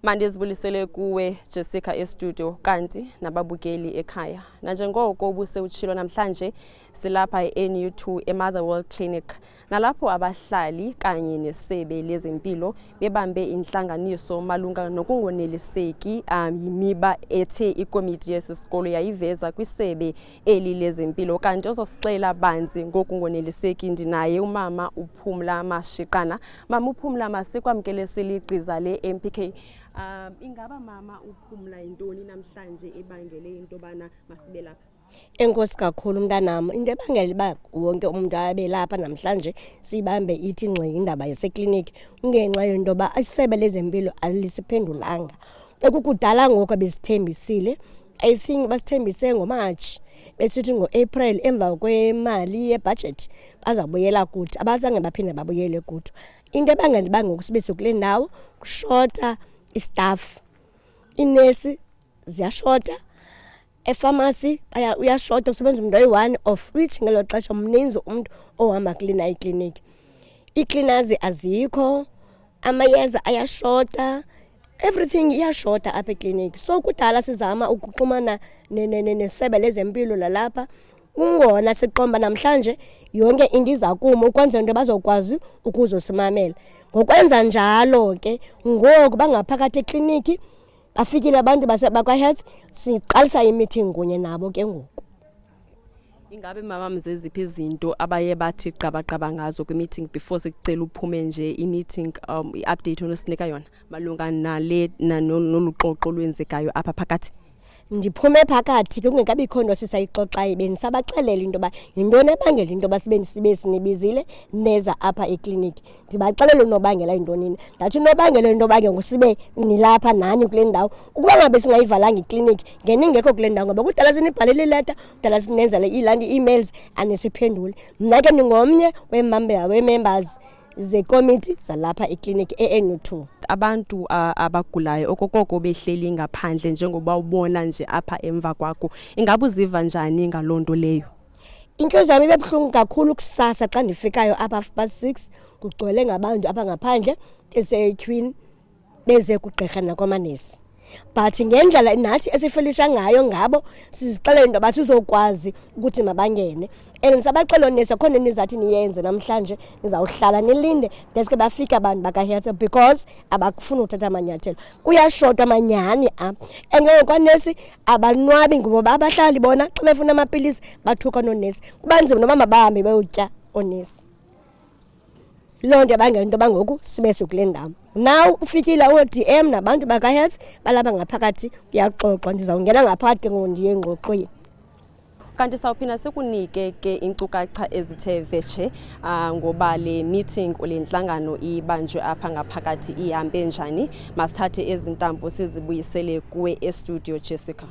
Mandizibulisele kuwe Jessica estudio kanti nababukeli ekhaya. Nanjengoko ubusewutshilo namhlanje silapha eNU2 eMother World Clinic. Nalapho abahlali kanye nesebe lezempilo bebambe intlanganiso malunga nokungoneliseki yimiba ethe ikomiti yesikolo yayiveza kwisebe eli lezempilo. Kanti uzosixela banzi ngokungoneliseki ndinaye umama uPhumla Mashiqana. Mama uPhumla masikwamkele seligqiza le MPK. Ingaba mama uPhumla intoni namhlanje ebangele into bana masibe lapha? Enkosi kakhulu mntanam, into ebangela ba wonke umuntu abe lapha namhlanje sibambe ithi ngxi indaba yasekliniki ungenxa yento ba isebe lezempilo alisiphendulanga. Ekukudala ngoko besithembisile, I think basithembise ngoMarch, besithi ngoApril emva kwemali yebudget bazabuyela kuthi, abazange baphinde babuyele kuthi. Into ebangela ba ngoku sibe kule ndawo kushota istaff, inesi ziyashota, epharmacy uyashota kusebenza umuntu oyi-1 of which ngelo xesha mninzi umuntu ohamba klina ikliniki. Ii-cleaners azikho, amayeza ayashota, everything iyashota apha ekliniki. So kudala sizama ukuxhumana nesebe lezempilo lalapha, kungona siqomba namhlanje yonke into iza kumo ukwenza into bazokwazi ukuzosimamela. Ngokwenza njalo ke ngoku bangaphakathi ekliniki bafikile abantu bakwa-health siqalisa i-meeting kunye nabo ke ngoku. Ingabe mama mzeziphi izinto abaye bathi qabaqaba ngazo kwi-meeting before sicela uphume nje i-meeting i-update onosinika yona malunga nale noluxoxo lwenzekayo apha phakathi? Ndiphume phakathi ke kungekabikho nto sisayixoxayo bendisabaxelela into ba yintoni ebangela into ba sibe sinibizile neza apha ekliniki. Ndibaxelela unobangela intoni. Ndathi unobangela into ba ke ngosibe nilapha nani kule ndawo. Ukuba ngabe singayivalanga ikliniki ngeningekho kule ndawo ngoba kudala sinibhalele ileta, kudala sinenzele emails anisiphendule. Mna ke ningomnye we-members zekomiti zalapha ekliniki eNU2. Abantu abagulayo okokoko behleli ngaphandle njengoba ubona nje apha emva kwakho, ingabe uziva njani ngalonto leyo? Inhliziyo yami ibebuhlungu kakhulu kusasa xa ndifikayo apha 6:30 kugcwele ngabantu apha ngaphandle esequeen beze kugqirha nakwamanesi. But ngendlela nathi esifelisha ngayo ngabo sizixelela into basizokwazi ukuthi mabangene. And sabacela nesi khona nizathi niyenze namhlanje nizawuhlala nilinde deske bafika abantu baka-health because abakufuna uthatha amanyathelo. Kuyashota amanyani apha. Engeke nesi abanwabi ngoba abahlali bona xa befuna amapilisi bathuka nonesi. Kubanzima noma mabahambe bayotya onesi. Lonke bangena into bangoku sibe kule ndawo. Now ufikile o-DM nabantu baka-health balapha ngaphakathi kuyaxoxwa ndizawungena ngaphakathi ke ngondiye engxoxweni. Kanti sawuphinda sikunike ke inkcukacha ezithe vetshe ngoba le meeting ole nhlangano ibanjwe apha ngaphakathi ihambe njani. Masithathe ezintambo sizibuyisele kuwe estudio Jessica.